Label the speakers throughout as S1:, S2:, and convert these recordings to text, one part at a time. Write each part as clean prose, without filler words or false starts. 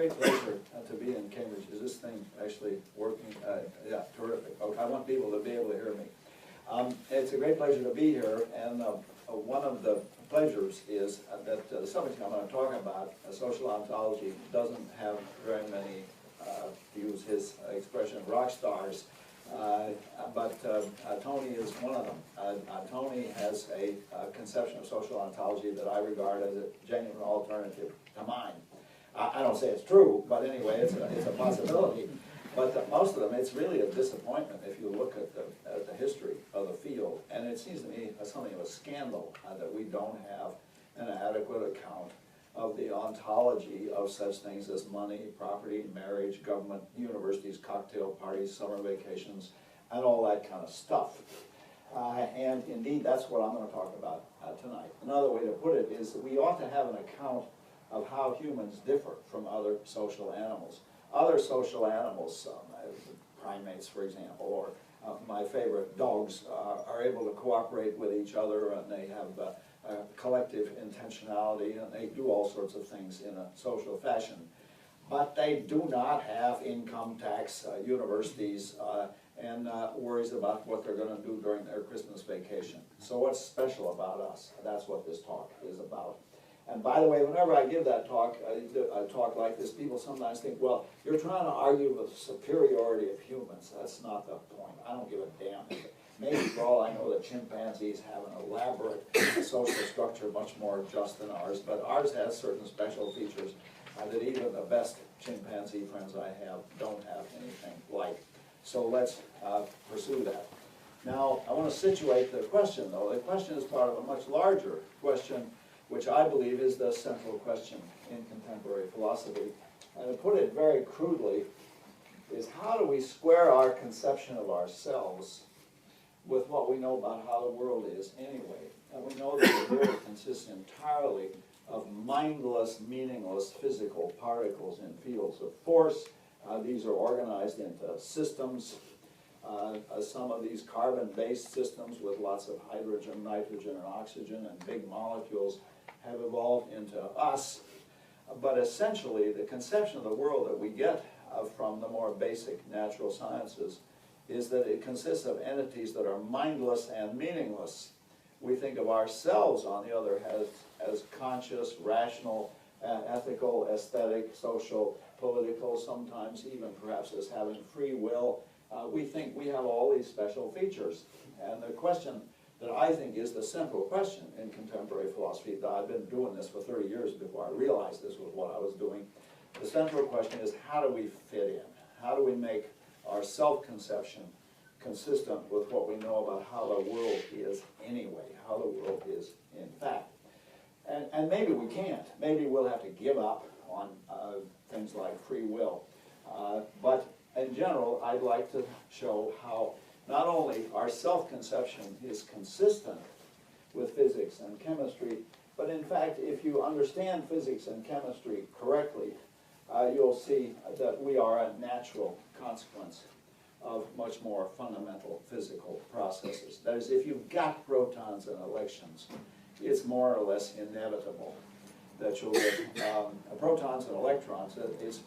S1: great pleasure to be in Cambridge. Is this thing actually working? Yeah, terrific. Okay, I want people to be able to hear me. It's a great pleasure to be here, and one of the pleasures is that the subject I'm going to talk about, social ontology, doesn't have very many, to use his expression, rock stars, but Tony is one of them. Tony has a conception of social ontology that I regard as a genuine alternative to mine. I don't say it's true, but anyway, it's a possibility. But most of them, it's really a disappointment if you look at the history of the field. And it seems to me something of a scandal that we don't have an adequate account of the ontology of such things as money, property, marriage, government, universities, cocktail parties, summer vacations, and all that kind of stuff. And indeed, that's what I'm going to talk about tonight. Another way to put it is that we ought to have an account of how humans differ from other social animals. Other social animals, primates for example, or my favorite, dogs, are able to cooperate with each other, and they have collective intentionality, and they do all sorts of things in a social fashion. But they do not have income tax, universities, and worries about what they're going to do during their Christmas vacation. So what's special about us? That's what this talk is about. And by the way, whenever I give that talk, a talk like this, people sometimes think, well, you're trying to argue the superiority of humans. That's not the point. I don't give a damn. Maybe for all I know, the chimpanzees have an elaborate social structure much more just than ours, but ours has certain special features that even the best chimpanzee friends I have don't have anything like. So let's pursue that. Now, I want to situate the question, though. The question is part of a much larger question, which I believe is the central question in contemporary philosophy. And to put it very crudely, is how do we square our conception of ourselves with what we know about how the world is anyway? And we know that the world consists entirely of mindless, meaningless physical particles in fields of force. These are organized into systems. Some of these carbon-based systems with lots of hydrogen, nitrogen, and oxygen and big molecules have evolved into us. But essentially, the conception of the world that we get from the more basic natural sciences is that it consists of entities that are mindless and meaningless. We think of ourselves, on the other hand, as conscious, rational, ethical, aesthetic, social, political, sometimes even perhaps as having free will. We think we have all these special features. And the question that I think is the central question in contemporary philosophy, that I've been doing this for 30 years before I realized this was what I was doing. The central question is, how do we fit in? How do we make our self-conception consistent with what we know about how the world is anyway, how the world is in fact? And maybe we can't. Maybe we'll have to give up on things like free will. But in general, I'd like to show how not only our self-conception is consistent with physics and chemistry, but in fact, if you understand physics and chemistry correctly, you'll see that we are a natural consequence of much more fundamental physical processes. That is, if you've got protons and electrons, it's more or less inevitable that you'll get protons and electrons. It's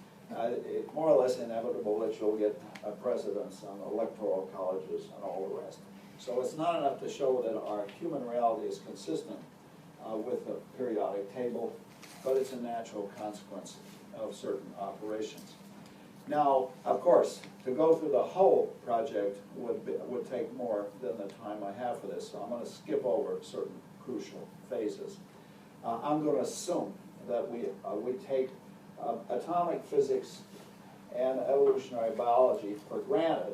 S1: more or less inevitable that you'll get presidents and electoral colleges and all the rest. So it's not enough to show that our human reality is consistent with the periodic table, but it's a natural consequence of certain operations. Now, of course, to go through the whole project would take more than the time I have for this, so I'm going to skip over certain crucial phases. I'm going to assume that we take atomic physics and evolutionary biology for granted,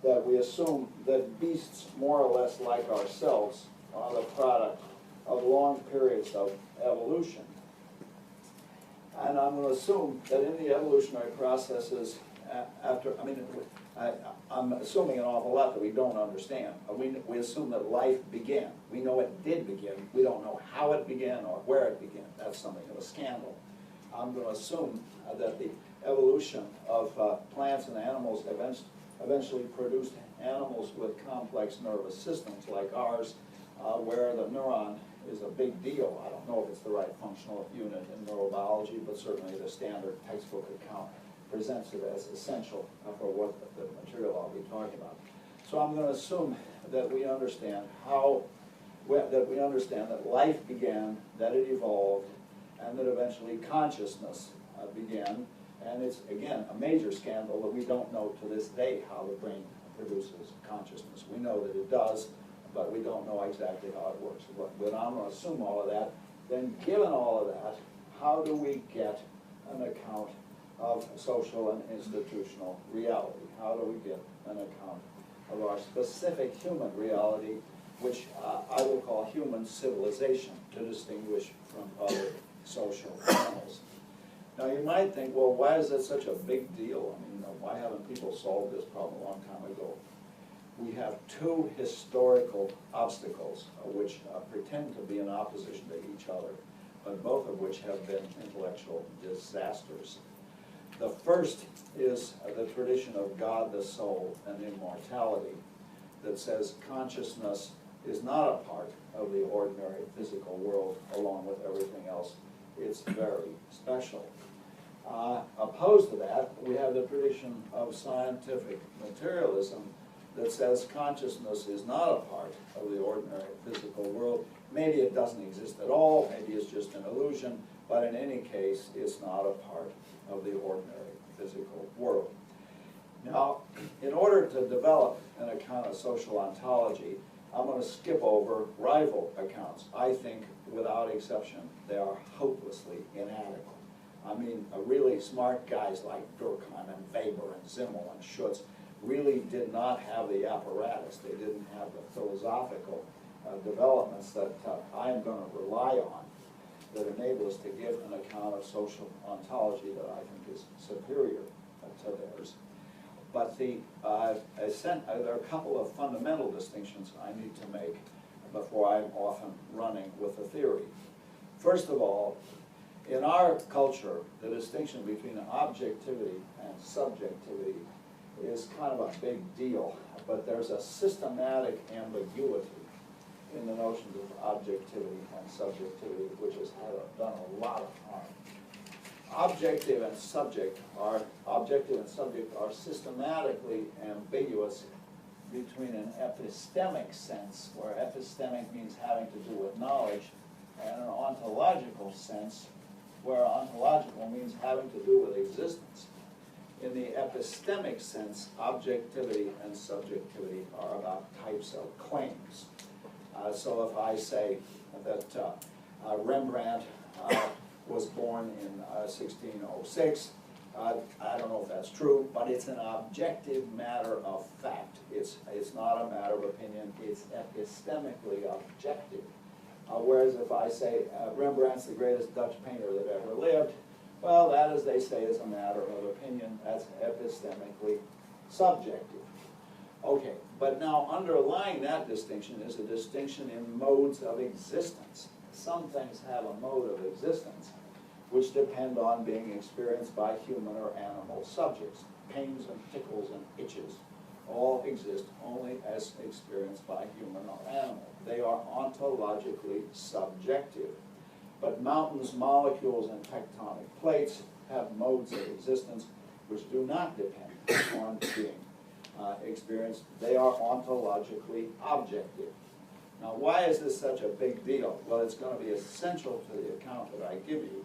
S1: that we assume that beasts more or less like ourselves are the product of long periods of evolution. And I'm going to assume that in the evolutionary processes, I'm assuming an awful lot that we don't understand. We assume that life began. We know it did begin. We don't know how it began or where it began. That's something of a scandal. I'm going to assume that the evolution of plants and animals eventually produced animals with complex nervous systems like ours, where the neuron is a big deal. I don't know if it's the right functional unit in neurobiology, but certainly the standard textbook account presents it as essential for what the material I'll be talking about. So I'm going to assume that we understand that life began, that it evolved, and that eventually consciousness began. And it's, again, a major scandal that we don't know to this day how the brain produces consciousness. We know that it does, but we don't know exactly how it works. But I'm going to assume all of that. Then given all of that, how do we get an account of social and institutional reality? How do we get an account of our specific human reality, which I will call human civilization, to distinguish from other social animals? Now you might think, well, why is that such a big deal? I mean, why haven't people solved this problem a long time ago? We have two historical obstacles which pretend to be in opposition to each other, but both of which have been intellectual disasters. The first is the tradition of God, the soul, and immortality that says consciousness is not a part of the ordinary physical world along with everything else. It's very special. Opposed to that, we have the tradition of scientific materialism that says consciousness is not a part of the ordinary physical world. Maybe it doesn't exist at all, maybe it's just an illusion, but in any case, it's not a part of the ordinary physical world. Now, in order to develop an account of social ontology, I'm going to skip over rival accounts. I think, without exception, they are hopelessly inadequate. I mean, really smart guys like Durkheim and Weber and Simmel and Schutz really did not have the apparatus. They didn't have the philosophical developments that I'm going to rely on that enable us to give an account of social ontology that I think is superior to theirs. But there are a couple of fundamental distinctions I need to make before I'm often running with a theory. First of all, in our culture, the distinction between objectivity and subjectivity is kind of a big deal, but there's a systematic ambiguity in the notions of objectivity and subjectivity, which has done a lot of harm. Objective and subject are systematically ambiguous between an epistemic sense, where epistemic means having to do with knowledge, and an ontological sense, where ontological means having to do with existence. In the epistemic sense, objectivity and subjectivity are about types of claims. So if I say that Rembrandt was born in 1606, I don't know if that's true, but it's an objective matter of fact. It's not a matter of opinion, it's epistemically objective. Whereas if I say Rembrandt's the greatest Dutch painter that ever lived, well, that, as they say, is a matter of opinion. That's epistemically subjective. Okay, but now underlying that distinction is a distinction in modes of existence. Some things have a mode of existence which depend on being experienced by human or animal subjects. Pains and tickles and itches all exist only as experienced by human or animal. They are ontologically subjective. But mountains, molecules, and tectonic plates have modes of existence which do not depend on being experienced. They are ontologically objective. Now, why is this such a big deal? Well, it's going to be essential to the account that I give you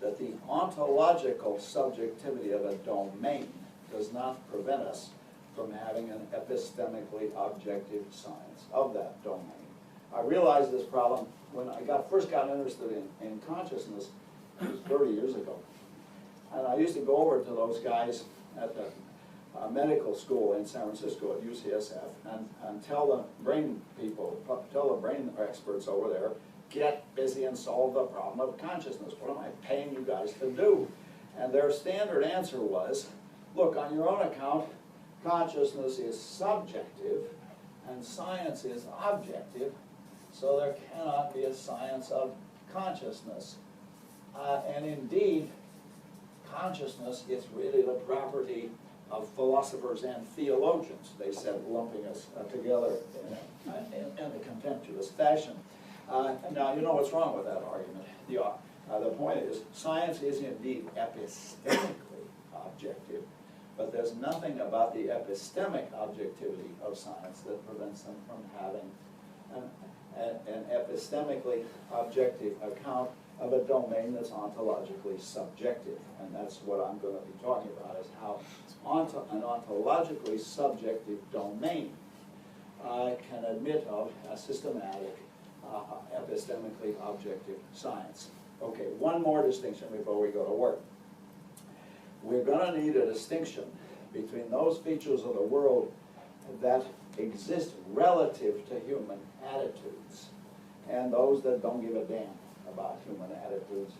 S1: that the ontological subjectivity of a domain does not prevent us from having an epistemically objective science of that domain. I realized this problem when I first got interested in consciousness 30 years ago. And I used to go over to those guys at the medical school in San Francisco at UCSF and tell the brain people, tell the brain experts over there, get busy and solve the problem of consciousness. What am I paying you guys to do? And their standard answer was, look, on your own account, consciousness is subjective and science is objective, so there cannot be a science of consciousness. And indeed, consciousness is really the property of philosophers and theologians, they said, lumping us together in a contemptuous fashion. Now, you know what's wrong with that argument. The point is, science is indeed epistemically objective, but there's nothing about the epistemic objectivity of science that prevents them from having an epistemically objective account of a domain that's ontologically subjective. And that's what I'm going to be talking about, is how an ontologically subjective domain can admit of a systematic, epistemically objective science. Okay, one more distinction before we go to work. We're going to need a distinction between those features of the world that exist relative to human attitudes and those that don't give a damn about human attitudes.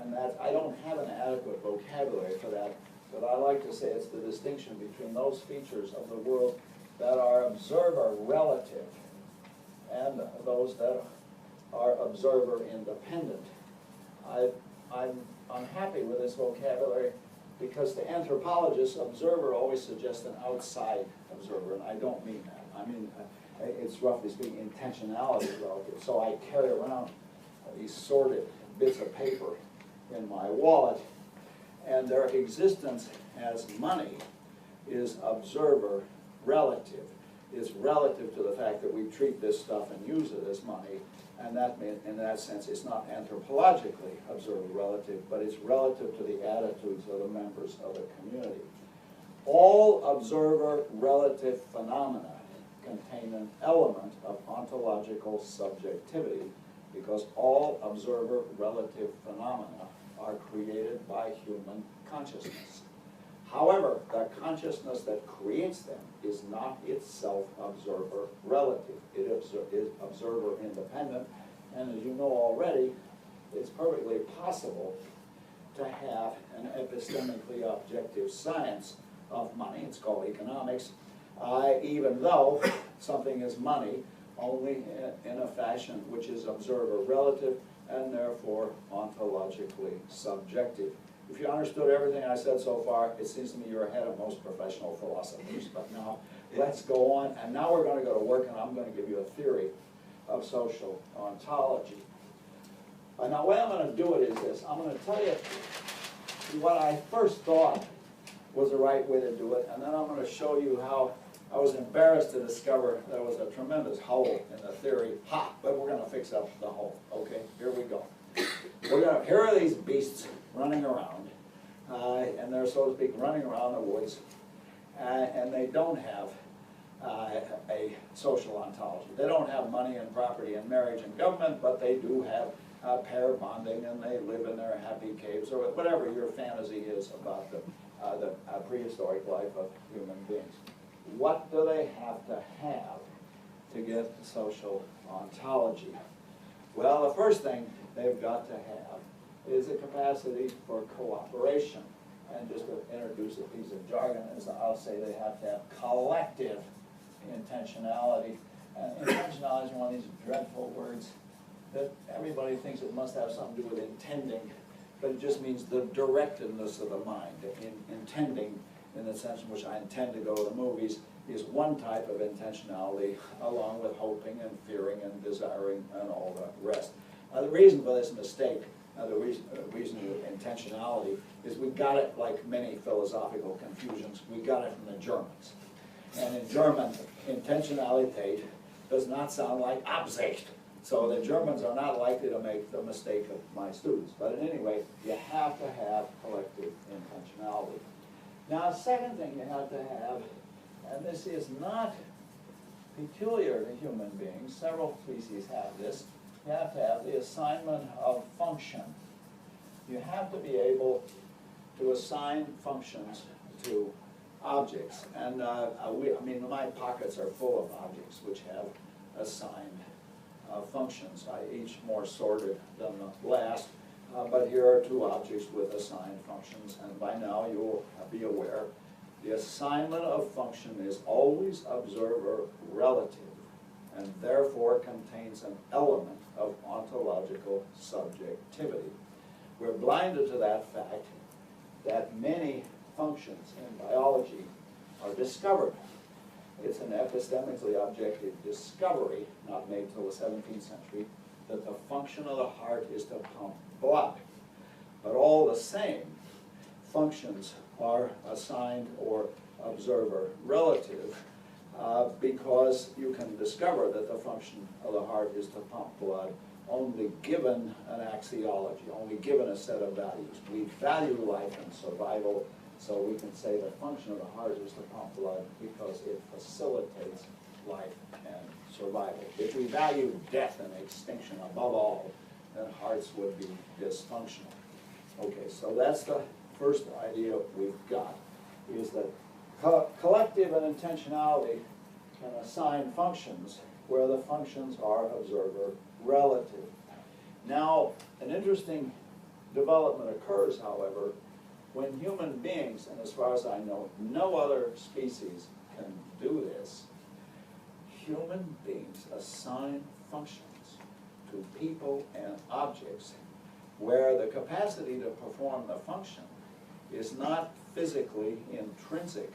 S1: And that, I don't have an adequate vocabulary for that, but I like to say it's the distinction between those features of the world that are observer relative and those that are observer independent. I'm unhappy with this vocabulary because to anthropologists, observer always suggests an outside observer, and I don't mean that. I mean, it's roughly speaking intentionality relative. So I carry around these sorted bits of paper in my wallet, and their existence as money is observer relative. It's relative to the fact that we treat this stuff and use it as money, and that means, in that sense, it's not anthropologically observer relative, but it's relative to the attitudes of the members of the community. All observer relative phenomena contain an element of ontological subjectivity, because all observer relative phenomena are created by human consciousness. However, the consciousness that creates them is not itself observer relative. It is observer independent, and as you know already, it's perfectly possible to have an epistemically objective science of money. It's called economics, even though something is money only in a fashion which is observer relative and therefore ontologically subjective. If you understood everything I said so far, it seems to me you're ahead of most professional philosophers. But now, let's go on. And now we're going to go to work, and I'm going to give you a theory of social ontology. Now, the way I'm going to do it is this. I'm going to tell you what I first thought was the right way to do it, and then I'm going to show you how I was embarrassed to discover there was a tremendous hole in the theory. Ha! But we're going to fix up the hole. Okay, here we go. Here are these beasts running around, and they're, so to speak, running around the woods, and they don't have a social ontology. They don't have money and property and marriage and government, but they do have pair bonding, and they live in their happy caves, or whatever your fantasy is about the prehistoric life of human beings. What do they have to get social ontology? Well, the first thing they've got to have is a capacity for cooperation. And just to introduce a piece of jargon, as I'll say, they have to have collective intentionality. And intentionality is one of these dreadful words that everybody thinks it must have something to do with intending, but it just means the directedness of the mind. Intending, in the sense in which I intend to go to the movies, is one type of intentionality, along with hoping and fearing and desiring and all the rest. The reason for this mistake, the reason for intentionality, is we got it, like many philosophical confusions, we got it from the Germans. And in German, intentionalität does not sound like Absicht. So the Germans are not likely to make the mistake of my students. But in any way, you have to have collective intentionality. Now, a second thing you have to have, and this is not peculiar to human beings, several species have this, you have to have the assignment of function. You have to be able to assign functions to objects. And I mean, my pockets are full of objects which have assigned functions, each more sorted than the last. But here are two objects with assigned functions, and by now you will be aware the assignment of function is always observer relative, and therefore contains an element of ontological subjectivity. We're blinded to that fact that many functions in biology are discovered. It's an epistemically objective discovery, not made till the 17th century, that the function of the heart is to pump blood. But all the same, functions are assigned or observer relative because you can discover that the function of the heart is to pump blood only given an axiology, only given a set of values. We value life and survival, so we can say the function of the heart is to pump blood because it facilitates life and survival. If we value death and extinction above all, then hearts would be dysfunctional. Okay, so that's the first idea we've got, is that collective and intentionality can assign functions where the functions are observer relative. Now, an interesting development occurs, however, when human beings, and as far as I know, no other species can do this, human beings assign functions to people and objects where the capacity to perform the function is not physically intrinsic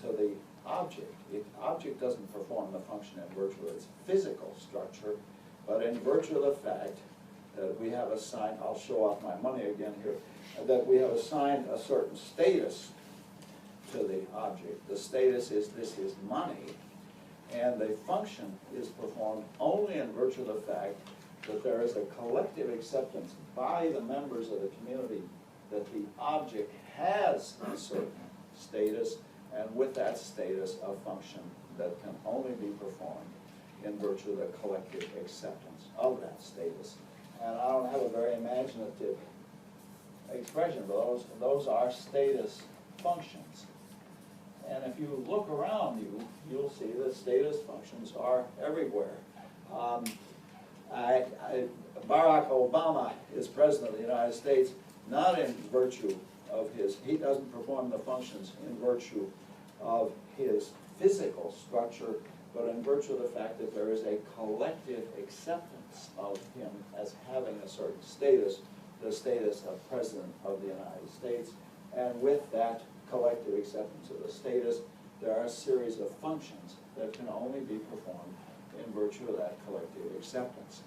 S1: to the object. The object doesn't perform the function in virtue of its physical structure, but in virtue of the fact that we have assigned, I'll show off my money again here, that we have assigned a certain status to the object. The status is this is money, and the function is performed only in virtue of the fact that there is a collective acceptance by the members of the community that the object has a certain status, and with that status, a function that can only be performed in virtue of the collective acceptance of that status. And I don't have a very imaginative expression, but those are status functions. And if you look around you, you'll see that status functions are everywhere. Barack Obama is president of the United States not in virtue of he doesn't perform the functions in virtue of his physical structure, but in virtue of the fact that there is a collective acceptance of him as having a certain status, the status of President of the United States. And with that collective acceptance of the status, there are a series of functions that can only be performed in virtue of that collective acceptance.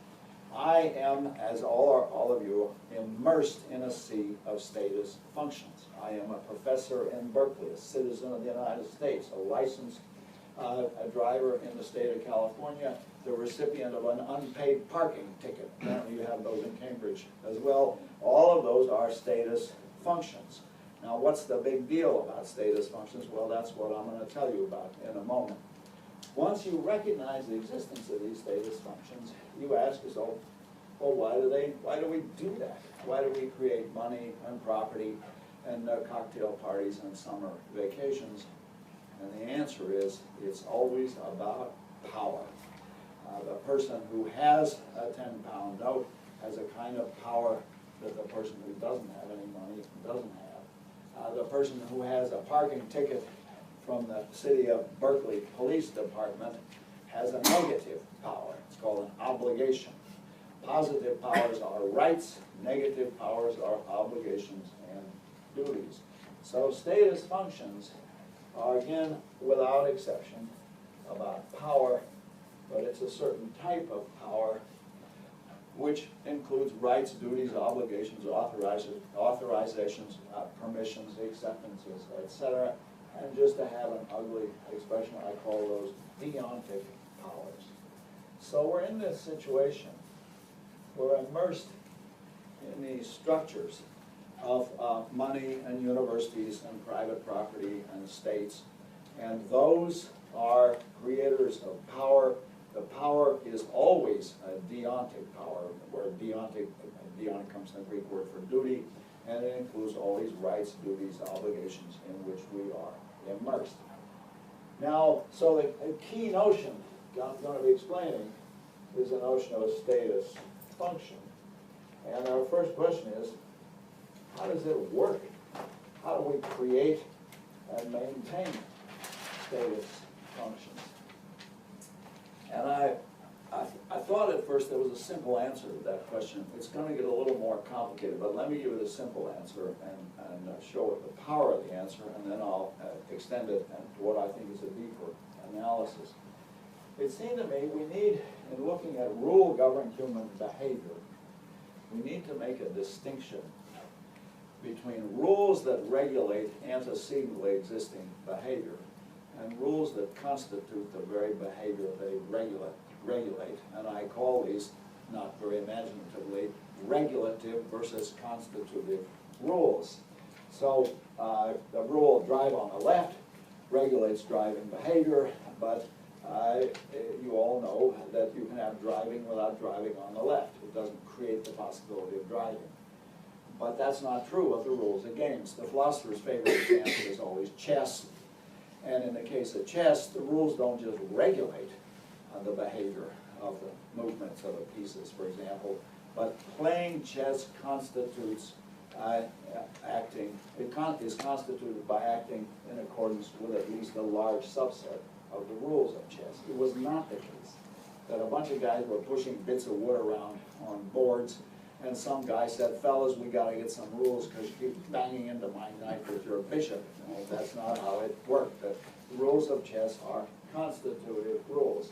S1: I am, as all of you, immersed in a sea of status functions. I am a professor in Berkeley, a citizen of the United States, a licensed a driver in the state of California, the recipient of an unpaid parking ticket. Apparently you have those in Cambridge as well. All of those are status functions. Now, what's the big deal about status functions? Well, that's what I'm going to tell you about in a moment. Once you recognize the existence of these status functions, you ask yourself, well, why do we do that? Why do we create money and property and cocktail parties and summer vacations? And the answer is, it's always about power. The person who has a 10-pound note has a kind of power that the person who doesn't have any money doesn't have. The person who has a parking ticket from the city of Berkeley Police Department has a negative power. It's called an obligation. Positive powers are rights, negative powers are obligations and duties. So status functions are, again, without exception, about power, but it's a certain type of power which includes rights, duties, obligations, authorizations, permissions, acceptances, etc. And just to have an ugly expression, I call those deontic powers. So we're in this situation. We're immersed in these structures of money and universities and private property and states. And those are creators of power. The power is always a deontic power, where deontic comes from the Greek word for duty, and it includes all these rights, duties, obligations in which we are immersed. Now, so the key notion I'm going to be explaining is the notion of a status function. And our first question is, how does it work? How do we create and maintain status functions? And I thought at first there was a simple answer to that question. It's going to get a little more complicated, but let me give it a simple answer and show it the power of the answer, and then I'll extend it to what I think is a deeper analysis. it seemed to me we need, in looking at rule-governed human behavior, we need to make a distinction between rules that regulate antecedently existing behavior and rules that constitute the very behavior they regulate. And I call these, not very imaginatively, regulative versus constitutive rules. So the rule drive on the left regulates driving behavior, but you all know that you can have driving without driving on the left. It doesn't create the possibility of driving. But that's not true of the rules of games. The philosopher's favorite example is always chess. And in the case of chess, the rules don't just regulate the behavior of the movements of the pieces, for example, but playing chess constitutes acting, is constituted by acting in accordance with at least a large subset of the rules of chess. It was not the case that a bunch of guys were pushing bits of wood around on boards, and some guy said, fellas, we gotta get some rules because you keep banging into my knight with your bishop. You know, that's not how it worked. The rules of chess are constitutive rules.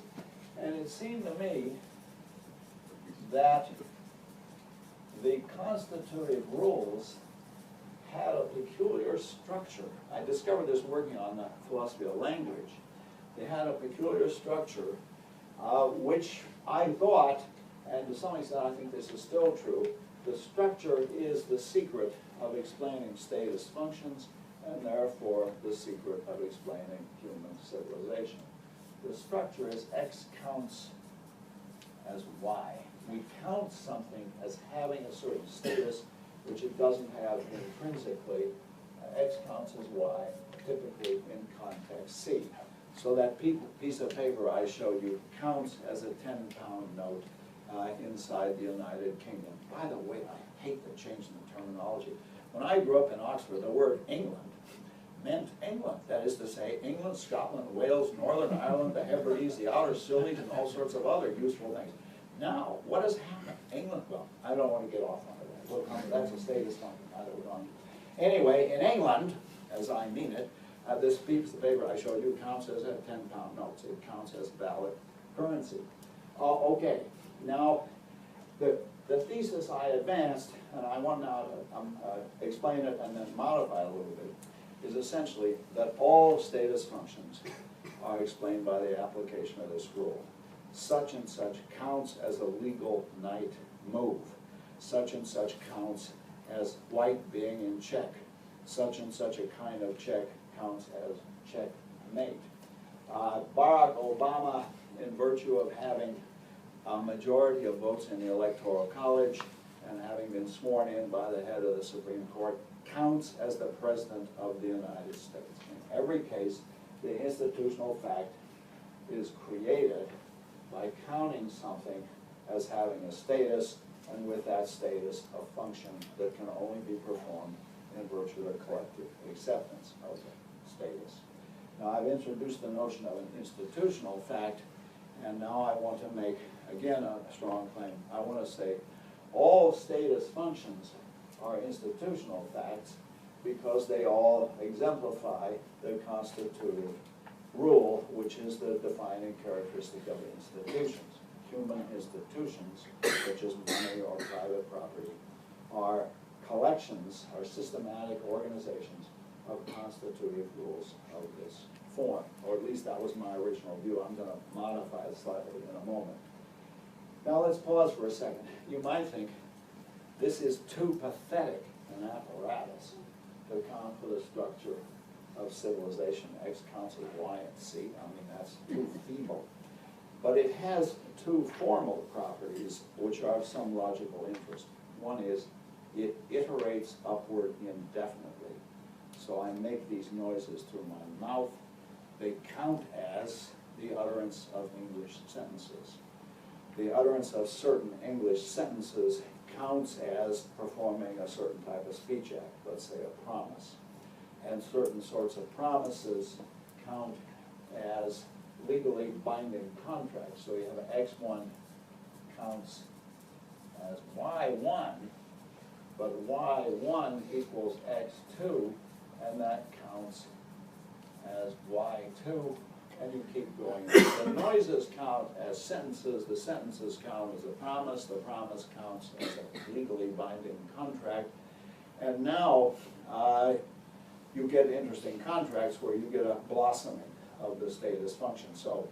S1: And it seemed to me that the constitutive rules had a peculiar structure. I discovered this working on the philosophy of language. They had a peculiar structure which I thought, and to some extent I think this is still true, the structure is the secret of explaining status functions and therefore the secret of explaining human civilization. The structure is X counts as Y. We count something as having a certain status which it doesn't have intrinsically. X counts as Y, typically in context C. So that piece of paper I showed you counts as a 10-pound note inside the United Kingdom. By the way, I hate the change in the terminology. When I grew up in Oxford, the word England meant England. That is to say, England, Scotland, Wales, Northern Ireland, the Hebrides, the Outer Scillies, and all sorts of other useful things. Now, what has happened? England, well, I don't want to get off on that. We'll come, that's a status function. Anyway, in England, as I mean it, this piece of paper I showed you counts as a 10-pound note. It counts as valid currency. Okay, now the thesis I advanced, and I want now to explain it and then modify it a little bit, is essentially that all status functions are explained by the application of this rule. Such and such counts as a legal knight move. Such and such counts as white being in check. Such and such a kind of check counts as checkmate. Barack Obama, in virtue of having a majority of votes in the Electoral College and having been sworn in by the head of the Supreme Court, counts as the President of the United States. In every case, the institutional fact is created by counting something as having a status, and with that status, a function that can only be performed in virtue of collective acceptance of the status. Now, I've introduced the notion of an institutional fact, and now I want to make, again, a strong claim. I want to say all status functions are institutional facts because they all exemplify the constitutive rule, which is the defining characteristic of institutions. Human institutions, such as money or private property, are collections, are systematic organizations of constitutive rules of this form, or at least that was my original view. I'm going to modify it slightly in a moment. Now let's pause for a second. You might think this is too pathetic an apparatus to account for the structure of civilization. X counts as Y and C. I mean, that's too feeble. But it has two formal properties which are of some logical interest. One is it iterates upward indefinitely. So I make these noises through my mouth. They count as the utterance of English sentences. The utterance of certain English sentences counts as performing a certain type of speech act, let's say a promise. And certain sorts of promises count as legally binding contracts. So you have X1 counts as Y1, but Y1 equals X2, and that counts as Y2 and you keep going. The noises count as sentences, the sentences count as a promise, the promise counts as a legally binding contract, and now you get interesting contracts where you get a blossoming of the status function. So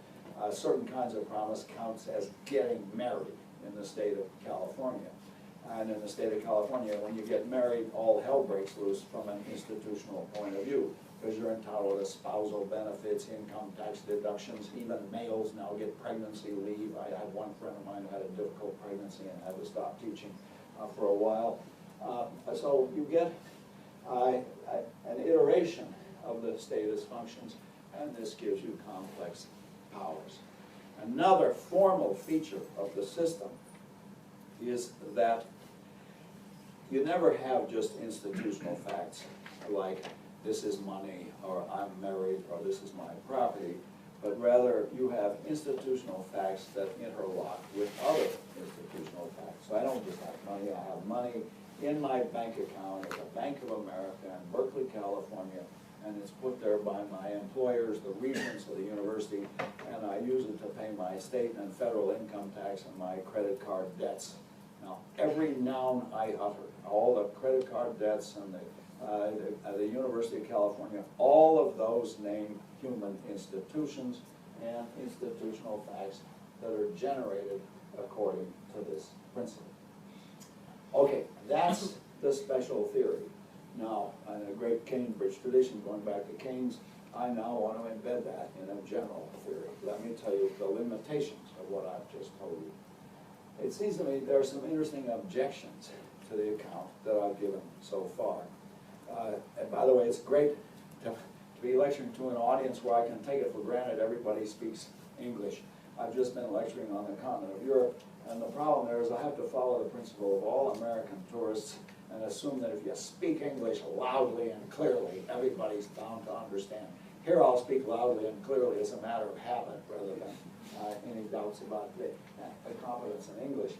S1: certain kinds of promise counts as getting married in the state of California. And in the state of California, when you get married, all hell breaks loose from an institutional point of view, because you're entitled to spousal benefits, income tax deductions, even males now get pregnancy leave. I had one friend of mine who had a difficult pregnancy and had to stop teaching for a while. So you get an iteration of the status functions, and this gives you complex powers. Another formal feature of the system is that you never have just institutional facts like this is money, or I'm married, or this is my property, but rather you have institutional facts that interlock with other institutional facts. So I don't just have money, I have money in my bank account at the Bank of America in Berkeley, California, and it's put there by my employers, the regents of the university, and I use it to pay my state and federal income tax and my credit card debts. Now, every noun I utter, all the credit card debts and the University of California, all of those name human institutions and institutional facts that are generated according to this principle. Okay, that's the special theory. Now, in a great Cambridge tradition, going back to Keynes, I now want to embed that in a general theory. Let me tell you the limitations of what I've just told you. It seems to me there are some interesting objections to the account that I've given so far. And by the way, it's great to be lecturing to an audience where I can take it for granted everybody speaks English. I've just been lecturing on the continent of Europe, and the problem there is I have to follow the principle of all American tourists and assume that if you speak English loudly and clearly, everybody's bound to understand. Here I'll speak loudly and clearly as a matter of habit rather than any doubts about the competence in English.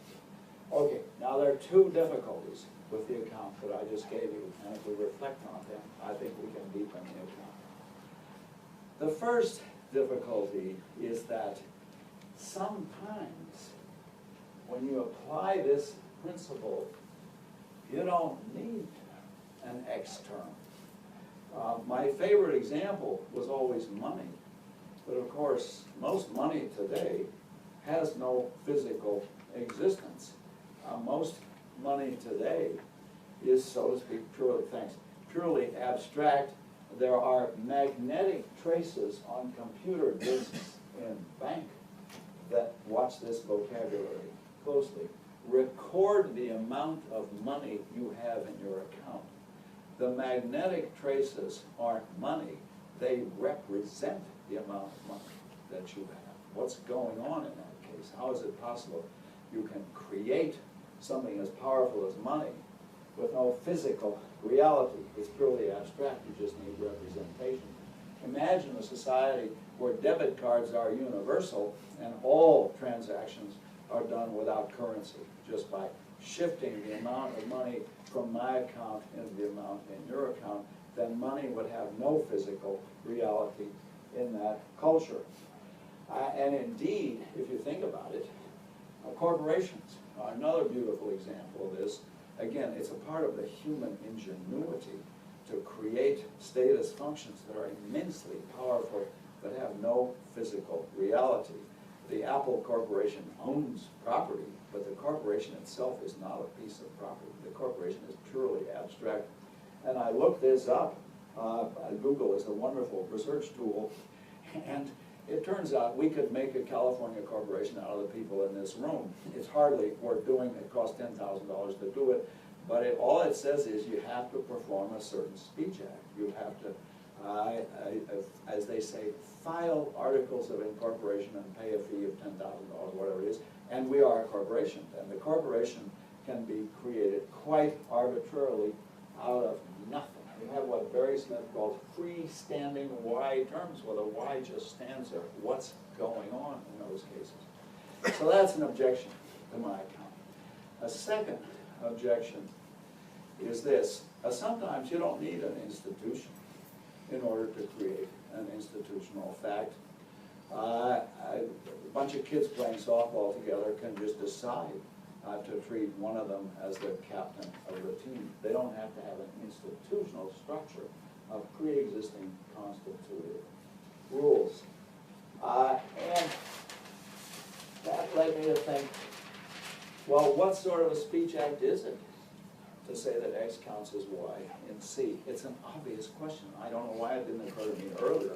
S1: Okay, now there are two difficulties with the account that I just gave you, and if we reflect on them, I think we can deepen the account. The first difficulty is that sometimes when you apply this principle, you don't need an external. My favorite example was always money, but of course most money today has no physical existence. Most money today is, so to speak, purely abstract. There are magnetic traces on computer disks in bank that, watch this vocabulary closely, record the amount of money you have in your account. The magnetic traces aren't money, they represent the amount of money that you have. What's going on in that case? How is it possible you can create something as powerful as money with no physical reality? It's purely abstract, you just need representation. Imagine a society where debit cards are universal and all transactions are done without currency, just by shifting the amount of money from my account into the amount in your account. Then money would have no physical reality in that culture. And indeed, if you think about it, corporations are another beautiful example of this. Again, it's a part of the human ingenuity to create status functions that are immensely powerful but have no physical reality. The Apple Corporation owns property, but the corporation itself is not a piece of property. The corporation is purely abstract. And I looked this up. Google is a wonderful research tool, and it turns out we could make a California corporation out of the people in this room. It's hardly worth doing. It costs $10,000 to do it, but all it says is you have to perform a certain speech act. You have to, as they say, file articles of incorporation and pay a fee of $10,000, whatever it is, and we are a corporation. And the corporation can be created quite arbitrarily out of nothing. You have what Barry Smith calls freestanding Y terms, where the Y just stands there. What's going on in those cases? So that's an objection to my account. A second objection is this. Sometimes you don't need an institution in order to create an institutional fact. A bunch of kids playing softball together can just decide to treat one of them as the captain of the team. They don't have to have an institutional structure of pre-existing constituted rules. And that led me to think, well, what sort of a speech act is it to say that X counts as Y in C? It's an obvious question. I don't know why it didn't occur to me earlier.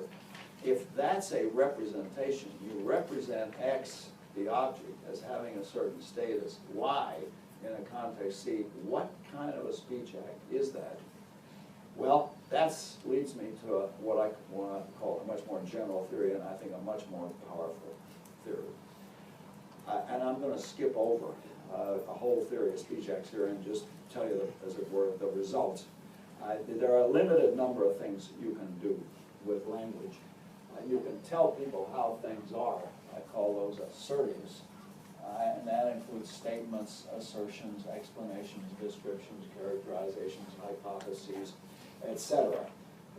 S1: If that's a representation, you represent X, the object, as having a certain status, Y, in a context C, what kind of a speech act is that? Well, that leads me to what I want to call a much more general theory, and I think a much more powerful theory. And I'm going to skip over a whole theory of speech acts here and just tell you, as it were, the results. There are a limited number of things you can do with language. You can tell people how things are. I call those assertives. And that includes statements, assertions, explanations, descriptions, characterizations, hypotheses, etc.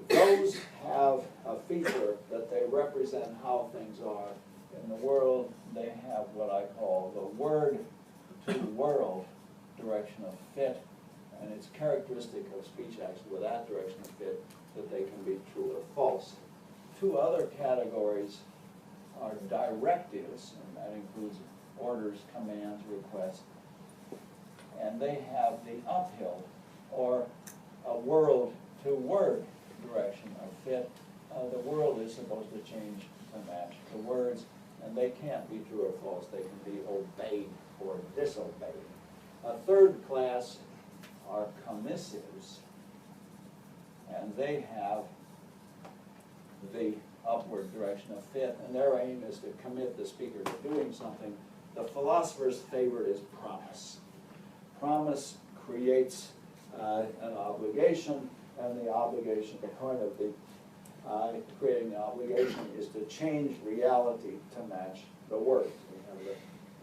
S1: Those have a feature that they represent how things are in the world. They have what I call the word-to-world direction of fit, and it's characteristic of speech acts with that direction of fit that they can be true or false. Two other categories are directives, and that includes orders, commands, requests, and they have the uphill or a word-to-word direction of fit. The world is supposed to change to match the words, and they can't be true or false. They can be obeyed or disobeyed. A third class are commissives, and they have the upward direction of fit, and their aim is to commit the speaker to doing something. The philosopher's favorite is promise. Promise creates an obligation, and the obligation, the point of the creating the obligation is to change reality to match the words. We have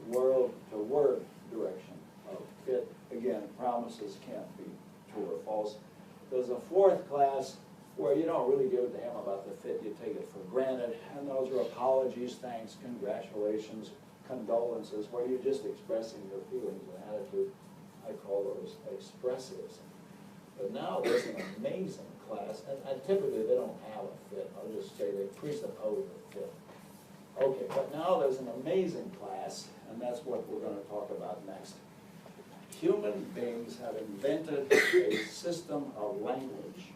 S1: the world-to-word direction of fit. Again, promises can't be true or false. There's a fourth class where you don't really give a damn about the fit, you take it for granted, and those are apologies, thanks, congratulations, condolences, where you're just expressing your feelings and attitude. I call those expressives. But now there's an amazing class, and typically they don't have a fit. I'll just say they presuppose a fit. Okay, but now there's an amazing class, and that's what we're going to talk about next. Human beings have invented a system of language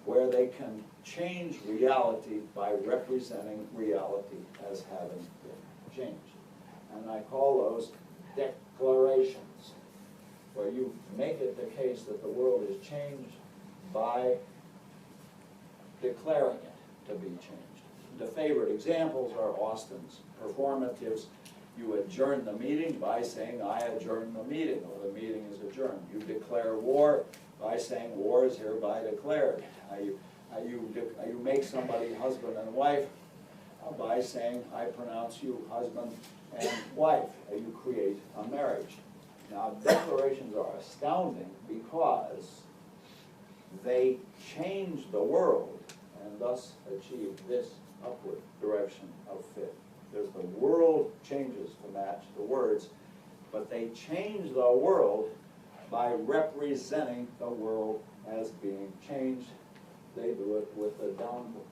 S1: where they can change reality by representing reality as having been changed. And I call those declarations, where you make it the case that the world is changed by declaring it to be changed. The favorite examples are Austin's performatives. You adjourn the meeting by saying, I adjourn the meeting, or the meeting is adjourned. You declare war by saying, war is hereby declared. You make somebody husband and wife by saying, I pronounce you husband and wife. You create a marriage. Now, declarations are astounding because they change the world and thus achieve this upward direction of fit. There's the world changes to match the words, but they change the world by representing the world as being changed. They do it with the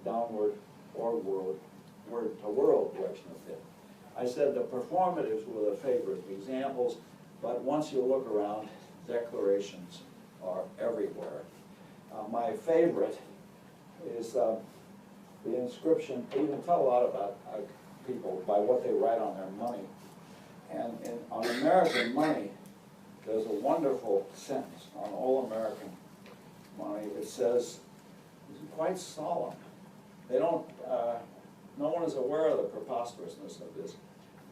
S1: downward or word-to-world direction of fit. I said the performatives were the favorite examples, but once you look around, declarations are everywhere. My favorite is the inscription. You can tell a lot about people by what they write on their money. And on American money, there's a wonderful sentence on all American money. It says, it's quite solemn. They don't, no one is aware of the preposterousness of this.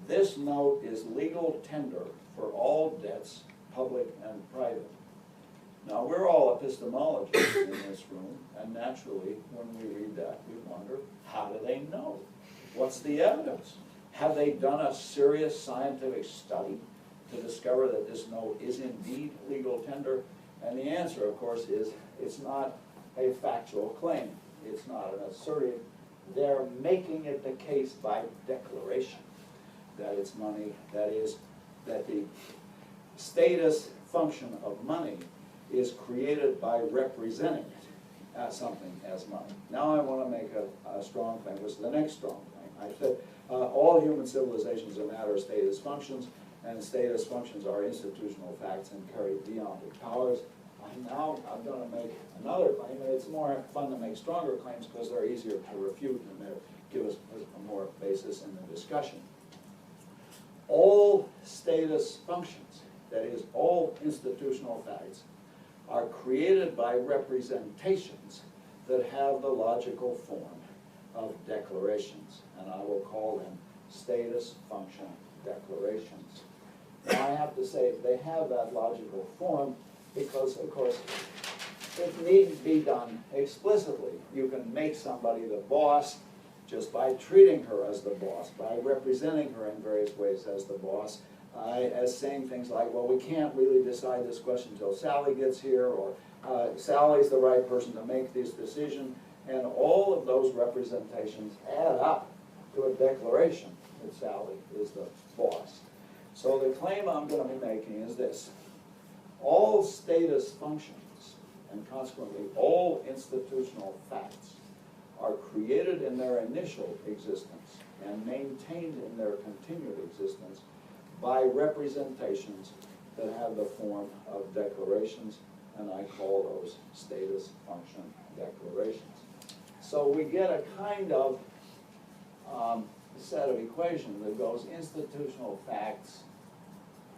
S1: This note is legal tender for all debts, public and private. Now, we're all epistemologists in this room, and naturally, when we read that, we wonder, how do they know? What's the evidence? Have they done a serious scientific study to discover that this note is indeed legal tender? And the answer, of course, is it's not a factual claim. It's not an assertive they're making it the case by declaration that it's money, that is, that the status function of money is created by representing it as something as money. Now I want to make a strong claim, which is the next strong claim. I said all human civilizations are a matter of status functions, and status functions are institutional facts and carry deontic powers. Now I'm going to make another claim, and it's more fun to make stronger claims because they're easier to refute and they give us more basis in the discussion. All status functions, that is, all institutional facts, are created by representations that have the logical form of declarations, and I will call them status function declarations. Now I have to say they have that logical form because, of course, it needn't be done explicitly. You can make somebody the boss just by treating her as the boss, by representing her in various ways as the boss, as saying things like, well, we can't really decide this question until Sally gets here, or Sally's the right person to make this decision, and all of those representations add up to a declaration that Sally is the boss. So the claim I'm going to be making is this: all status functions, and consequently all institutional facts, are created in their initial existence and maintained in their continued existence by representations that have the form of declarations, and I call those status function declarations. So we get a kind of set of equations that goes institutional facts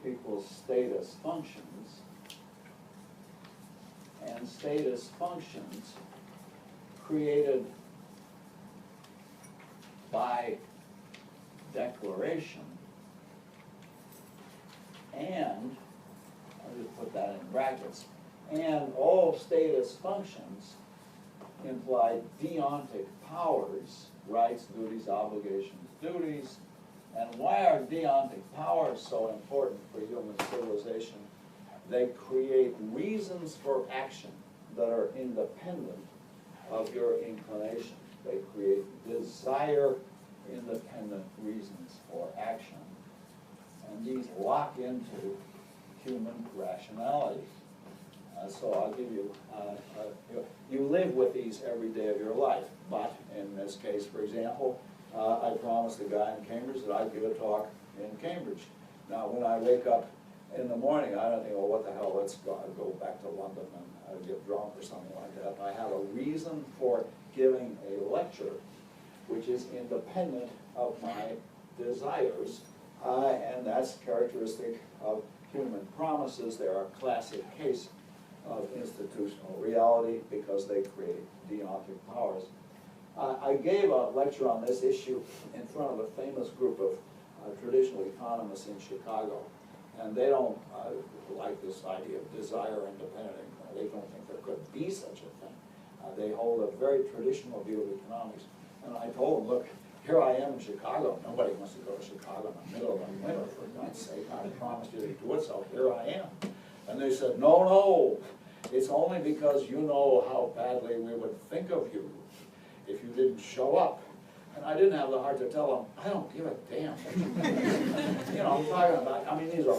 S1: equals status functions, and status functions created by declaration, and I'll just put that in brackets, and all status functions imply deontic powers, rights, duties, obligations, duties. And why are deontic powers so important for human civilization? They create reasons for action that are independent of your inclination. They create desire-independent reasons for action. And these lock into human rationality. So I'll give you, you live with these every day of your life. But in this case, for example, I promised the guy in Cambridge that I'd give a talk in Cambridge. Now, when I wake up in the morning, I don't think, well, what the hell, let's go back to London and get drunk or something like that. I have a reason for giving a lecture which is independent of my desires, and that's characteristic of human promises. They are a classic case of institutional reality because they create deontic powers. I gave a lecture on this issue in front of a famous group of traditional economists in Chicago, and they don't like this idea of desire independent income. They don't think there could be such a thing. They hold a very traditional view of economics. And I told them, look, here I am in Chicago. Nobody wants to go to Chicago in the middle of the winter, for God's sake. I promised you to do it, so here I am. And they said, no, no, it's only because you know how badly we would think of you if you didn't show up. And I didn't have the heart to tell them, I don't give a damn. You know, I'm talking about, I mean, these are I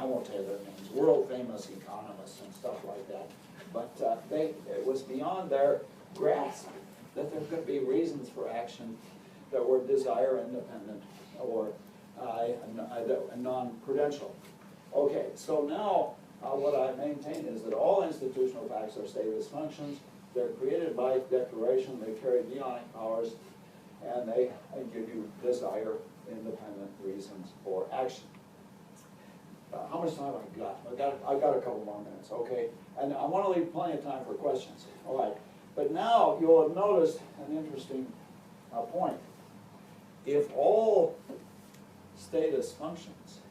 S1: won't tell you their names, world famous economists and stuff like that. But it was beyond their grasp that there could be reasons for action that were desire independent or non-prudential. Okay, so now what I maintain is that all institutional facts are status functions. They're created by declaration. They carry deonic powers, and they give you desire independent reasons for action. How much time have I got? I got a couple more minutes, okay? And I want to leave plenty of time for questions. All right. But now you'll have noticed an interesting point. If all status functions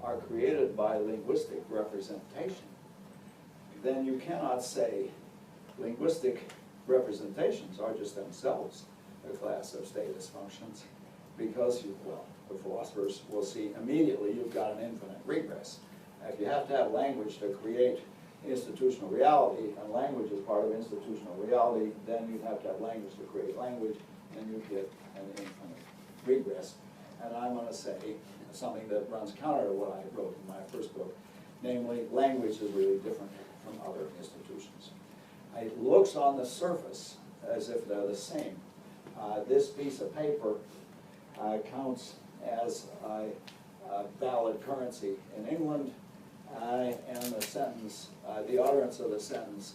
S1: are created by linguistic representation, then you cannot say linguistic representations are just themselves a class of status functions, because the philosophers will see immediately you've got an infinite regress. If you have to have language to create institutional reality, and language is part of institutional reality, then you'd have to have language to create language, and you get an infinite regress. And I'm going to say something that runs counter to what I wrote in my first book, namely, language is really different from other institutions. It looks on the surface as if they're the same. This piece of paper counts as a valid currency in England, and the sentence, the utterance of the sentence,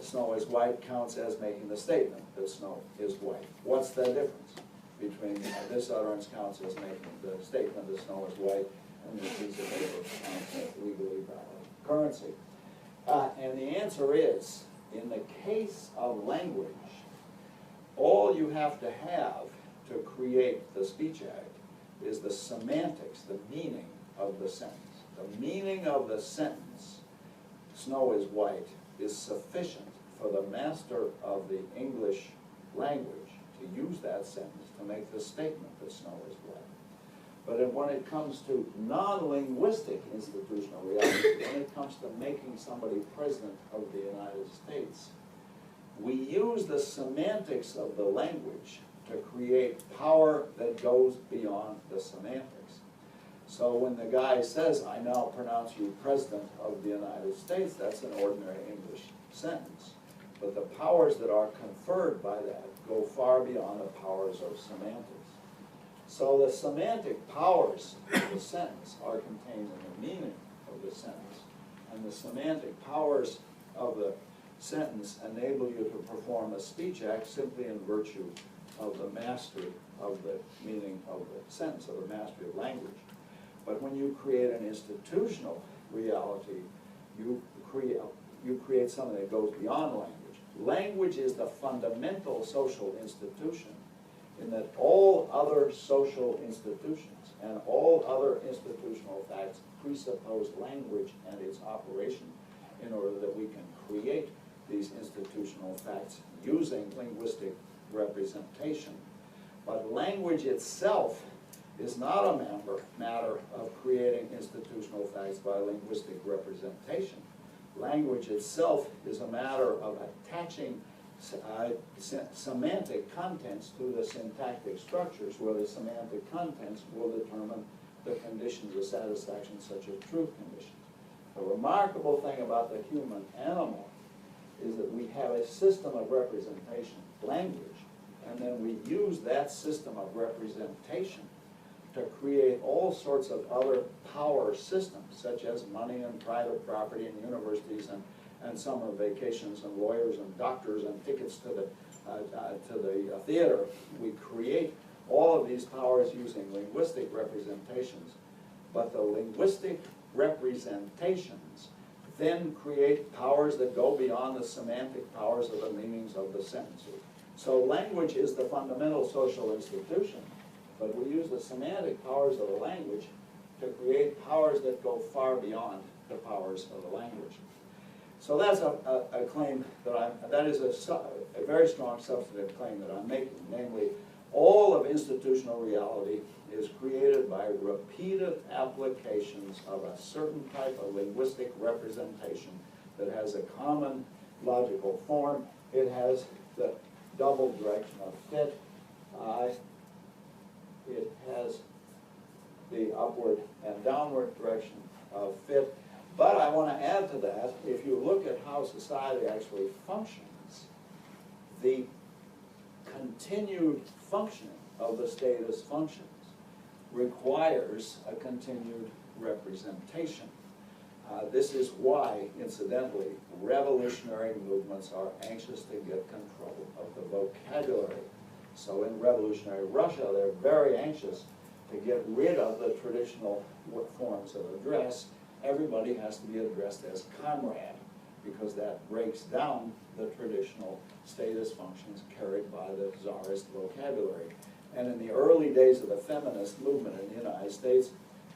S1: snow is white, counts as making the statement that snow is white. What's the difference between this utterance counts as making the statement that snow is white, and this piece of paper counts as legally valid currency? And the answer is, in the case of language, all you have to have to create the Speech Act is the semantics, the meaning of the sentence. The meaning of the sentence, snow is white, is sufficient for the master of the English language to use that sentence to make the statement that snow is white. But when it comes to non-linguistic institutional reality, when it comes to making somebody president of the United States, we use the semantics of the language to create power that goes beyond the semantics. So when the guy says, I now pronounce you President of the United States, that's an ordinary English sentence. But the powers that are conferred by that go far beyond the powers of semantics. So the semantic powers of the sentence are contained in the meaning of the sentence. And the semantic powers of the sentence enable you to perform a speech act simply in virtue of the mastery of the meaning of the sentence, of the mastery of language. But when you create an institutional reality, you create something that goes beyond language. Language is the fundamental social institution, in that all other social institutions and all other institutional facts presuppose language and its operation in order that we can create these institutional facts using linguistic representation. But language itself is not a matter of creating institutional facts by linguistic representation. Language itself is a matter of attaching semantic contents to the syntactic structures, where the semantic contents will determine the conditions of satisfaction, such as truth conditions. The remarkable thing about the human animal is that we have a system of representation, language, and then we use that system of representation to create all sorts of other power systems, such as money and private property and universities and summer vacations and lawyers and doctors and tickets to the theater. We create all of these powers using linguistic representations, but the linguistic representations then create powers that go beyond the semantic powers of the meanings of the sentences. So language is the fundamental social institution, but we use the semantic powers of the language to create powers that go far beyond the powers of the language. So that's a claim that is a very strong substantive claim that I'm making, namely, all of institutional reality is created by repeated applications of a certain type of linguistic representation that has a common logical form. It has the double direction of fit. It has the upward and downward direction of fit. But I want to add to that, if you look at how society actually functions, the continued functioning of the status functions requires a continued representation. This is why, incidentally, revolutionary movements are anxious to get control of the vocabulary. So in revolutionary Russia, they're very anxious to get rid of the traditional forms of address. Everybody has to be addressed as comrade, because that breaks down the traditional status functions carried by the czarist vocabulary. And in the early days of the feminist movement in the United States,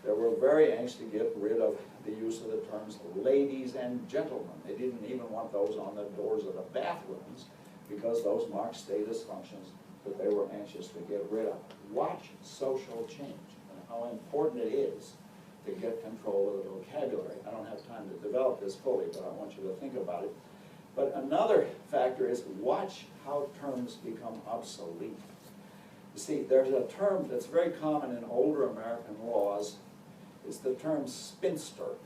S1: they were very anxious to get rid of the use of the terms ladies and gentlemen. They didn't even want those on the doors of the bathrooms, because those marked status functions that they were anxious to get rid of. Watch social change and how important it is to get control of the vocabulary. I don't have time to develop this fully, but I want you to think about it. But another factor is watch how terms become obsolete. You see, there's a term that's very common in older American laws. It's the term spinster.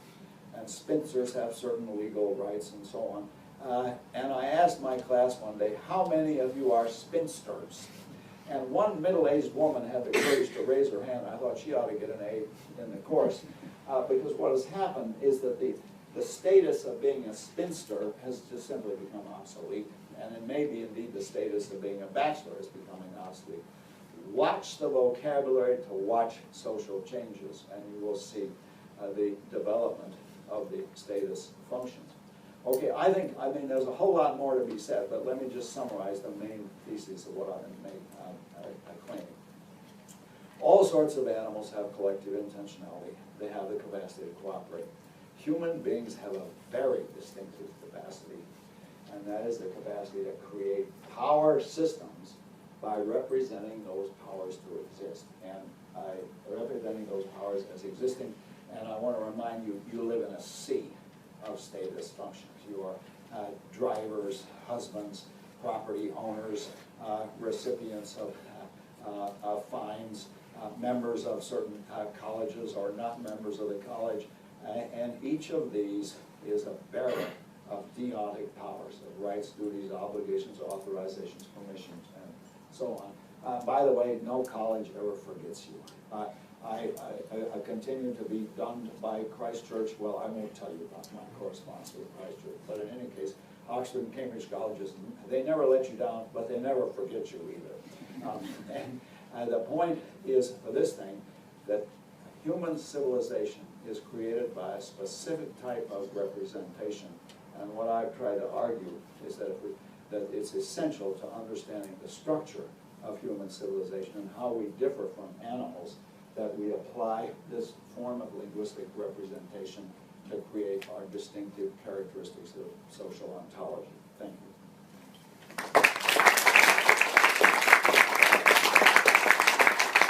S1: And spinsters have certain legal rights and so on. And I asked my class one day, how many of you are spinsters? And one middle-aged woman had the courage to raise her hand. I thought she ought to get an A in the course. Because what has happened is that the status of being a spinster has just simply become obsolete. And it may be indeed the status of being a bachelor is becoming obsolete. Watch the vocabulary to watch social changes, and you will see the development of the status functions. Okay, I mean, there's a whole lot more to be said, but let me just summarize the main theses of what I'm claiming. All sorts of animals have collective intentionality. They have the capacity to cooperate. Human beings have a very distinctive capacity, and that is the capacity to create power systems by representing those powers to exist, and representing those powers as existing. And I want to remind you, you live in a sea of status functions. You are drivers, husbands, property owners, recipients of fines, members of certain colleges or not members of the college, and each of these is a bearer of deontic powers, of rights, duties, obligations, authorizations, permissions, and so on. By the way, no college ever forgets you. I continue to be dunned by Christ Church. Well, I won't tell you about my correspondence with Christ Church, but in any case, Oxford and Cambridge colleges, they never let you down, but they never forget you either. And the point is, for this thing, that human civilization is created by a specific type of representation. And what I've tried to argue is that it's essential to understanding the structure of human civilization and how we differ from animals, that we apply this form of linguistic representation to create our distinctive characteristics of social ontology.